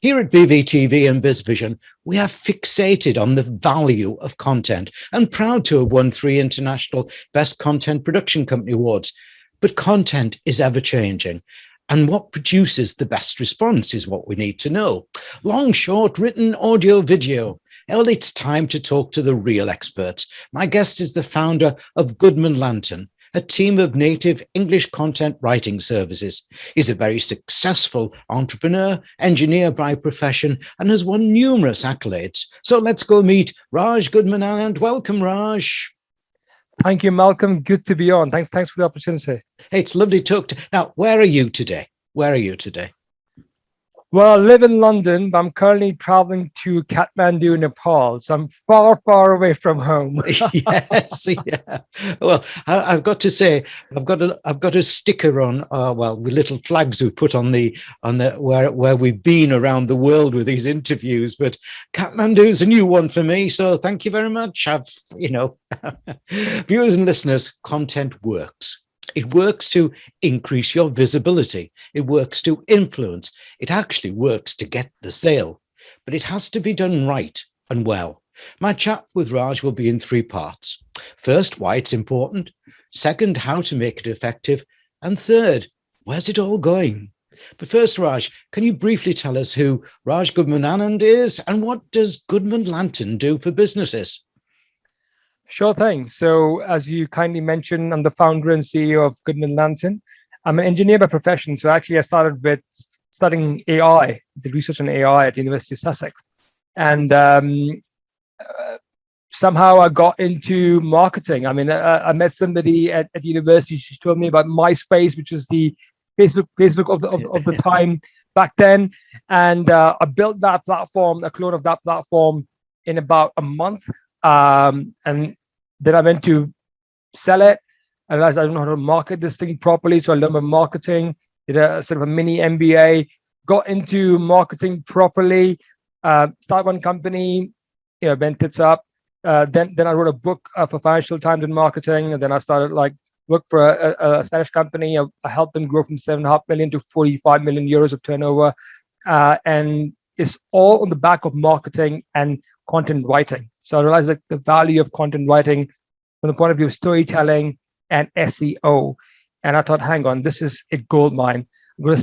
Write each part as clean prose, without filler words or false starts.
Here at BV-TV and BizVision, we are fixated on the value of content and proud to have won 3 international Best Content Production Company awards. But content is ever changing. And what produces the best response is what we need to know. Long, short, written, audio, video. Well, it's time to talk to the real experts. My guest is the founder of Goodman Lantern, a team of native English content writing services. He's a very successful entrepreneur, engineer by profession, and has won numerous accolades. So let's go meet Raj Goodman Anand. Welcome, Raj. Thank you, Malcolm. Good to be on. Thanks for the opportunity. Hey, it's lovely to talk to. Now, where are you today? Well, I live in London, but I'm currently traveling to Kathmandu, Nepal. So I'm far, far away from home. Yes, yeah. Well, I've got to say, I've got a sticker on. With little flags we put on the where we've been around the world with these interviews. But Kathmandu is a new one for me, so thank you very much. Viewers and listeners, content works. It works to increase your visibility. It works to influence. It actually works to get the sale, but it has to be done right and well. My chat with Raj will be in 3 parts. First, why it's important. Second, how to make it effective. And third, where's it all going? But first, Raj, can you briefly tell us who Raj Goodman Anand is and what does Goodman Lantern do for businesses? Sure thing. So as you kindly mentioned, I'm the founder and CEO of Goodman Lantern. I'm an engineer by profession. So actually I started with studying AI, the research on AI at the University of Sussex. And somehow I got into marketing. I mean, I met somebody at university. She told me about MySpace, which was the Facebook of the time back then. And I built that platform, a clone of that platform in about a month. And then I went to sell it. I realized I don't know how to market this thing properly. So I learned about marketing, did a sort of a mini MBA, got into marketing properly, started one company, went tits up. Then I wrote a book for Financial Times in marketing. And then I started work for a Spanish company. I helped them grow from 7.5 million to 45 million euros of turnover. And it's all on the back of marketing and content writing. So I realized that the value of content writing from the point of view of storytelling and SEO. And I thought, hang on, this is a gold mine. I'm going to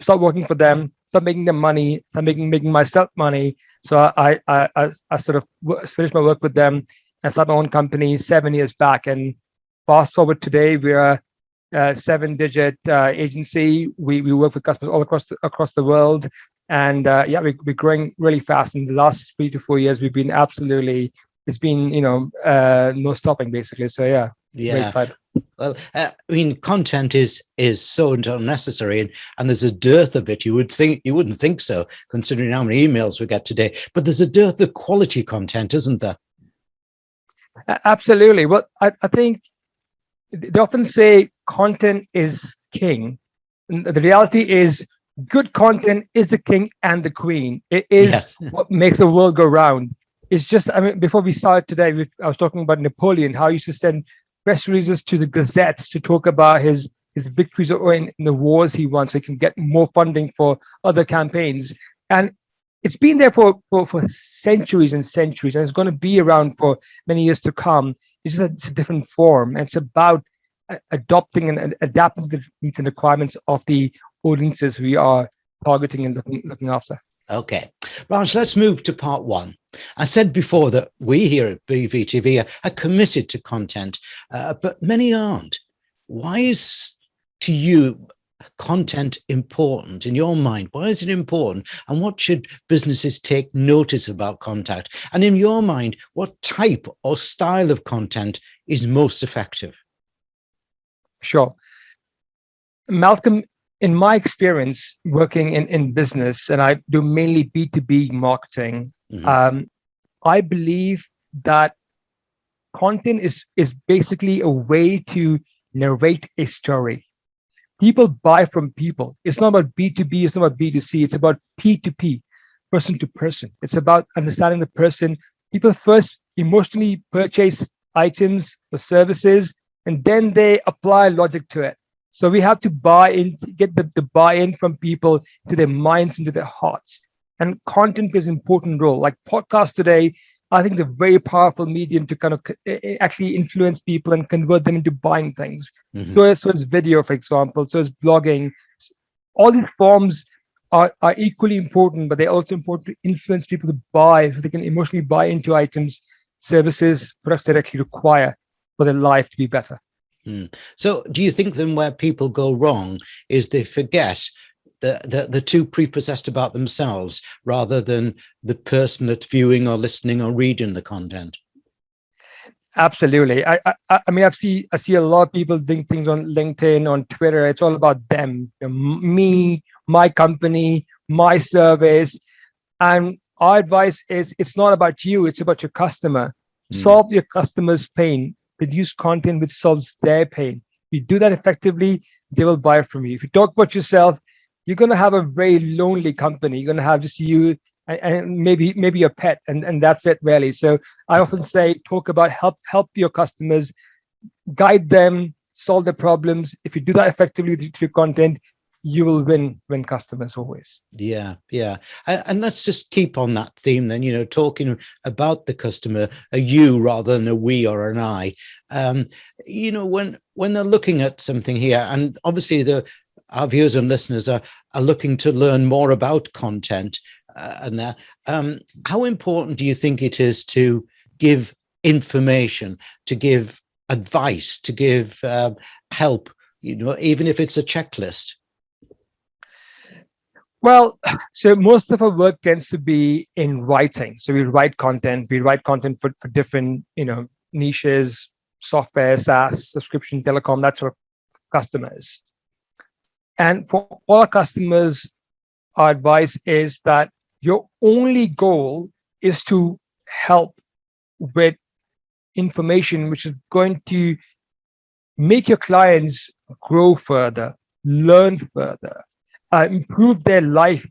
start working for them, start making them money, start making myself money. So I sort of finished my work with them and started my own company 7 years back. And fast forward today, we are a 7-digit agency. We work with customers all across the world. And we're growing really fast. In the last 3 to 4 years, we've been it's been no stopping basically. So yeah. Very excited. Well, content is so unnecessary, and there's a dearth of it. You wouldn't think so, considering how many emails we get today. But there's a dearth of quality content, isn't there? Absolutely. Well, I think they often say content is king. And the reality is, good content is the king and the queen. It is what makes the world go round. It's just, before we started today, I was talking about Napoleon, how he used to send press releases to the gazettes to talk about his victories in the wars he won, so he can get more funding for other campaigns. And it's been there for centuries and centuries, and it's going to be around for many years to come. It's just it's a different form. And it's about adopting and adapting to the needs and requirements of the audiences we are targeting and looking after. Okay. Raj, let's move to part 1. I said before that we here at BV-TV are committed to content, but many aren't. Why is, to you, content important in your mind? Why is it important? And what should businesses take notice about content? And in your mind, what type or style of content is most effective? Sure. Malcolm, in my experience working in business, and I do mainly B2B marketing, I believe that content is basically a way to narrate a story. People buy from people. It's not about B2B, it's not about B2C, it's about P2P, person to person. It's about understanding the person. People first emotionally purchase items or services, and then they apply logic to it. So we have to buy in, get the buy-in from people to their minds and to their hearts. and content plays an important role. Like podcasts today, I think it's a very powerful medium to kind of actually influence people and convert them into buying things. Mhm. So is video, for example. So is blogging. All these forms are equally important, but they're also important to influence people to buy, so they can emotionally buy into items, services, products they actually require for their life to be better. So do you think then where people go wrong is they forget the too prepossessed about themselves rather than the person that's viewing or listening or reading the content? Absolutely. I mean, I see a lot of people doing things on LinkedIn, on Twitter. It's all about them, me, my company, my service. And our advice is it's not about you, it's about your customer. Mm. Solve your customer's pain, produce content which solves their pain. If you do that effectively, they will buy from you. If you talk about yourself, you're going to have a very lonely company. You're going to have just you and maybe your pet, and that's it really. So I often say talk about help your customers, guide them, solve their problems. If you do that effectively with your content, you will win customers always. Yeah, yeah. And let's just keep on that theme then, talking about the customer, a you rather than a we or an I. When they're looking at something here, and obviously our viewers and listeners are looking to learn more about content, and that, how important do you think it is to give information, to give advice, to give help, even if it's a checklist? Well, so most of our work tends to be in writing. So we write content. We write content for different, niches, software, SaaS, subscription, telecom, that sort of customers. And for all our customers, our advice is that your only goal is to help with information which is going to make your clients grow further, learn further, improve their life.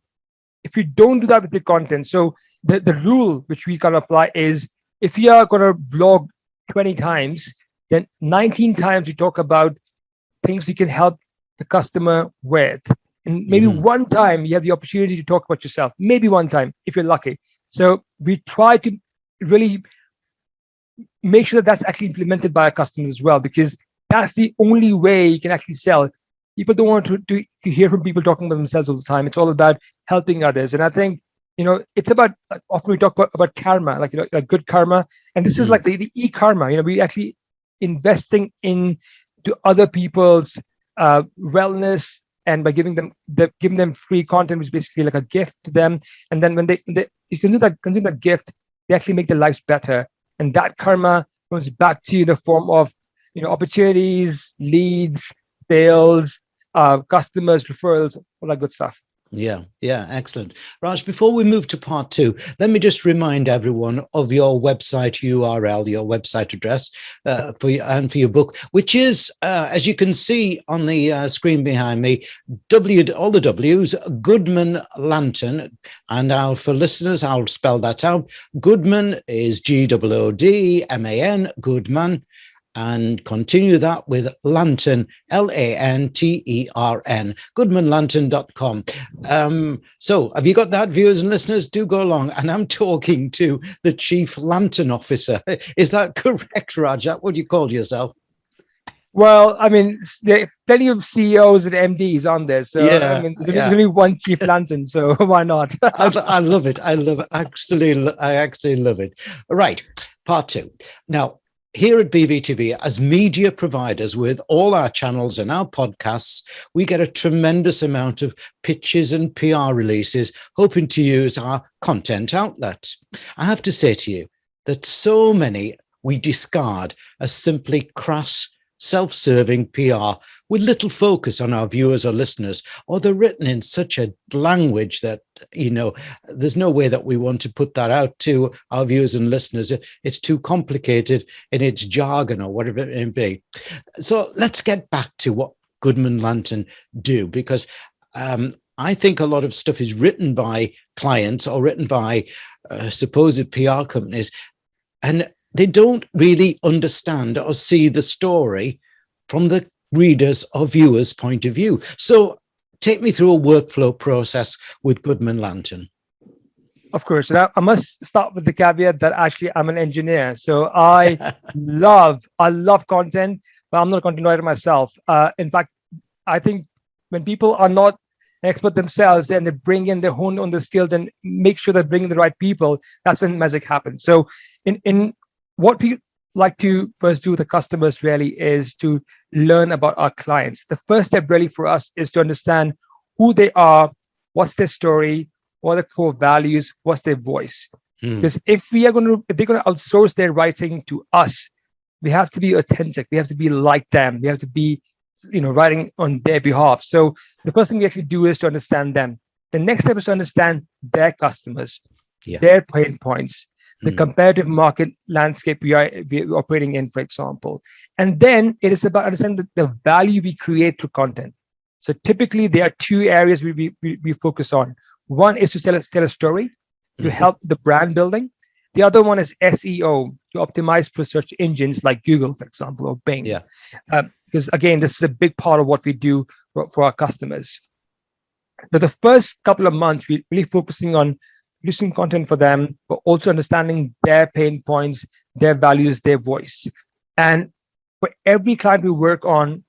If you don't do that with your content, so the rule which we can apply is if you are going to blog 20 times, then 19 times you talk about things you can help the customer with. And maybe one time you have the opportunity to talk about yourself, maybe one time if you're lucky. So we try to really make sure that that's actually implemented by our customers as well, because that's the only way you can actually sell. People don't want to hear from people talking about themselves all the time. It's all about helping others. And I think, it's about, often we talk about karma, like good karma. And this is like the e-karma, we actually investing into other people's wellness, and by giving them free content, which is basically like a gift to them. And then when they you consume that gift, they actually make their lives better. And that karma comes back to you in the form of, opportunities, leads, sales, customers, referrals, all that good stuff. Yeah, excellent. Raj, before we move to part two, let me just remind everyone of your website URL, your website address for your book, which is, as you can see on the screen behind me, all the W's, Goodman Lantern. And for listeners, I'll spell that out. Goodman is Goodman, Goodman. And continue that with Lantern, Lantern, goodmanlantern.com. So have you got that, viewers and listeners? Do go along. And I'm talking to the Chief Lantern Officer. Is that correct, Raj? What would you call yourself? Well, I mean, there are plenty of CEOs and MDs on there. So, yeah, I mean, there's only one Chief Lantern, so why not? I love it. I love it. I actually love it. Right, part two. Now, here at BV-TV, as media providers with all our channels and our podcasts, we get a tremendous amount of pitches and PR releases, hoping to use our content outlet. I have to say to you that so many we discard as simply crass, self-serving PR with little focus on our viewers or listeners, or they're written in such a language that, there's no way that we want to put that out to our viewers and listeners. It's too complicated in its jargon or whatever it may be. So let's get back to what Goodman Lantern do, because I think a lot of stuff is written by clients or written by supposed PR companies, and they don't really understand or see the story from the readers or viewers' point of view. So take me through a workflow process with Goodman Lantern. Of course. And I must start with the caveat that actually I'm an engineer. So I love content, but I'm not a content writer myself. In fact, I think when people are not expert themselves and they bring in, they hone on the skills and make sure they're bringing the right people, that's when magic happens. So in what we like to first do with the customers really is to learn about our clients. The first step really for us is to understand who they are, what's their story, what are the core values, what's their voice. Hmm. Because if they're gonna outsource their writing to us, we have to be authentic. We have to be like them. We have to be, writing on their behalf. So the first thing we actually do is to understand them. The next step is to understand their customers, Yeah. their pain points, the Hmm. competitive market landscape we're operating in, for example. And then it is about understanding the value we create through content. So typically there are two areas we focus on. One is to tell a story to Mhm. help the brand building. The other one is SEO to optimize for search engines like Google, for example, or Bing. Yeah. Because again, this is a big part of what we do for our customers. So the first couple of months, we're really focusing on producing content for them, but also understanding their pain points, their values, their voice. And for every client we work on,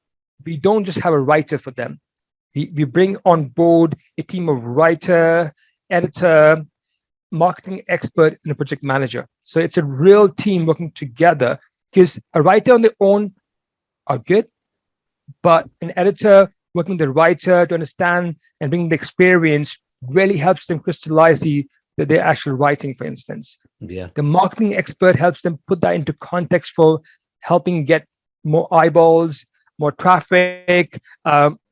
we don't just have a writer for them. We bring on board a team of writer, editor, marketing expert, and a project manager. So it's a real team working together because a writer on their own are good, but an editor working with the writer to understand and bring the experience really helps them crystallize their actual writing, for instance. Yeah. The marketing expert helps them put that into context for helping get more eyeballs, more traffic,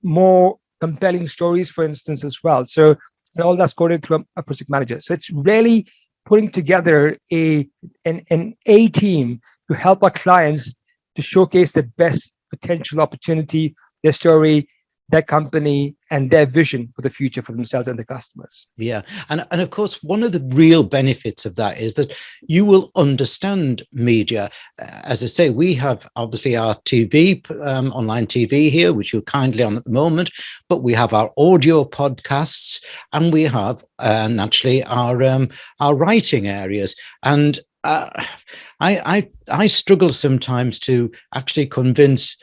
more compelling stories, for instance, as well. So, and all that's coded through a project manager. So it's really putting together an A team to help our clients to showcase the best potential opportunity, their story, their company, and their vision for the future for themselves and their customers. Yeah. And of course, one of the real benefits of that is that you will understand media. As I say, we have obviously our TV, online TV here, which you're kindly on at the moment, but we have our audio podcasts and we have naturally our writing areas. And I struggle sometimes to actually convince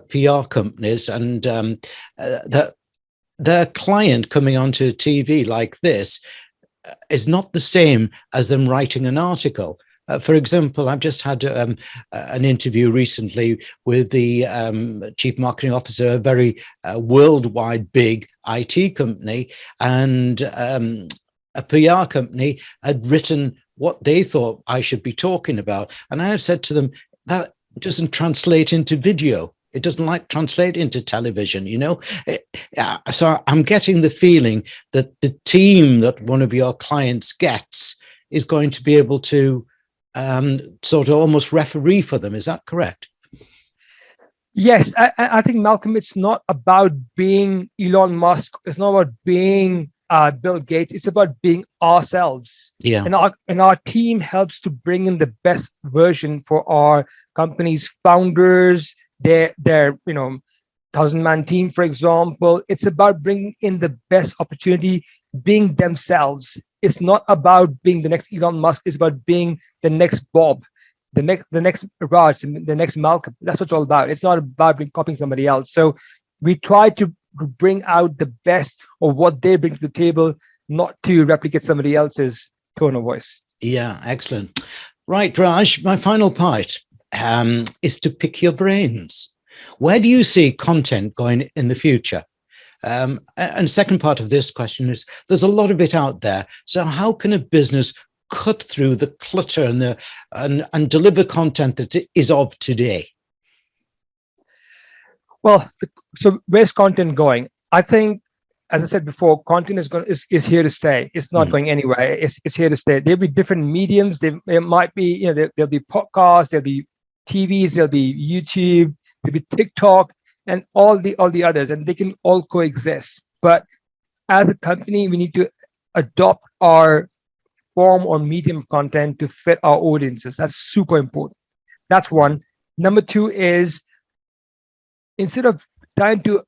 PR companies and that their client coming onto TV like this is not the same as them writing an article. For example, I've just had an interview recently with the chief marketing officer of a very worldwide big IT company, and a PR company had written what they thought I should be talking about. And I have said to them, that doesn't translate into video. It doesn't like translate into television, So I'm getting the feeling that the team that one of your clients gets is going to be able to sort of almost referee for them. Is that correct? Yes, I think, Malcolm, it's not about being Elon Musk. It's not about being Bill Gates. It's about being ourselves. Yeah. And our team helps to bring in the best version for our company's founders, their 1,000-man team, for example. It's about bringing in the best opportunity, being themselves. It's not about being the next Elon Musk. It's about being the next Bob, the next Raj, the next Malcolm. That's what it's all about. It's not about copying somebody else. So we try to bring out the best of what they bring to the table, not to replicate somebody else's tone of voice. Yeah, excellent. Right, Raj, my final part is to pick your brains. Where do you see content going in the future? And second part of this question is, there's a lot of it out there. So how can a business cut through the clutter and deliver content that is of today? Well, so where's content going? I think, as I said before, content is here to stay. It's not going anywhere. It's here to stay. There'll be different mediums. There might be, there'll be podcasts, there'll be TVs, there'll be YouTube, there'll be TikTok, and all the others, and they can all coexist. But as a company, we need to adopt our form or medium of content to fit our audiences. That's super important. That's one. Number two is, instead of trying to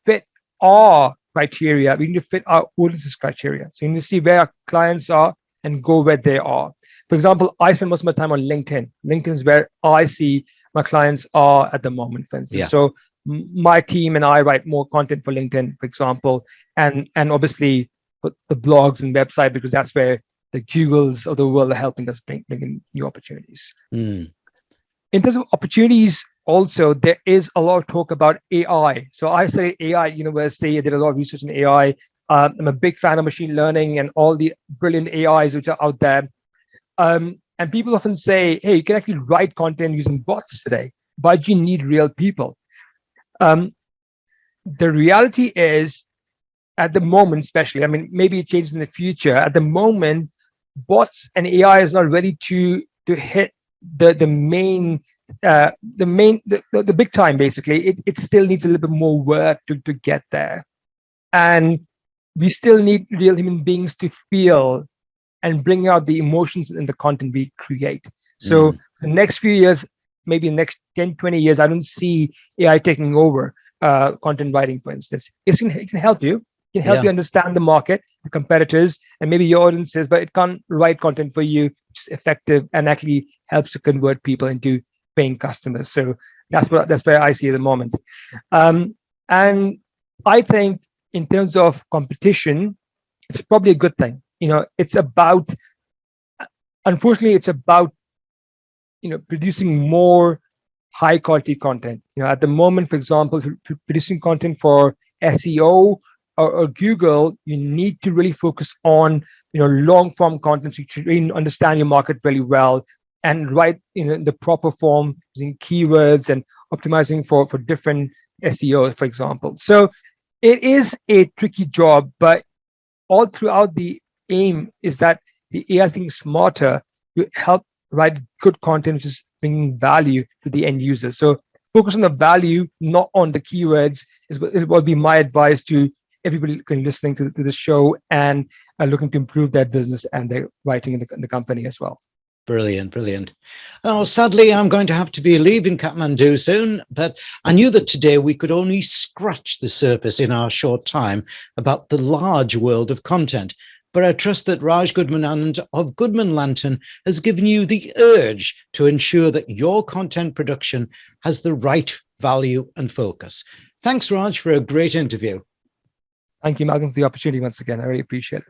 fit our criteria. We need to fit our audience's criteria. So you need to see where our clients are and go where they are. For example, I spend most of my time on LinkedIn. LinkedIn is where I see my clients are at the moment, for instance. Yeah. So my team and I write more content for LinkedIn, for example, and obviously the blogs and website, because that's where the Googles of the world are helping us bring in new opportunities. Mm. In terms of opportunities, also, there is a lot of talk about AI. So I studied AI at university. I did a lot of research in AI. I'm a big fan of machine learning and all the brilliant AIs which are out there. And people often say, hey, you can actually write content using bots today, but you need real people. The reality is, at the moment, especially, I mean, maybe it changes in the future. At the moment, bots and AI is not ready to hit the big time. Basically, it still needs a little bit more work to get there, and we still need real human beings to feel and bring out the emotions in the content we create. So the next few years, maybe the next 10, 20 years, I don't see AI taking over content writing, for instance. It can help you. It can help you understand the market, the competitors, and maybe your audiences, but it can't write content for you, which is effective and actually helps to convert people into paying customers. So that's where I see at the moment. And I think in terms of competition, it's probably a good thing. It's about, unfortunately, it's about producing more high quality content. At the moment, for example, producing content for SEO or Google, you need to really focus on long form content, so you should really understand your market really well and write in the proper form using keywords and optimizing for different SEO, for example. So it is a tricky job, but all throughout the aim is that the AI is getting smarter to help write good content, which is bringing value to the end user. So focus on the value, not on the keywords, is what would be my advice to everybody listening to the show and looking to improve their business and their writing in the company as well. Brilliant, brilliant. Oh, sadly, I'm going to have to be leaving Kathmandu soon, but I knew that today we could only scratch the surface in our short time about the large world of content. But I trust that Raj Goodman Anand of Goodman Lantern has given you the urge to ensure that your content production has the right value and focus. Thanks, Raj, for a great interview. Thank you, Malcolm, for the opportunity once again. I really appreciate it.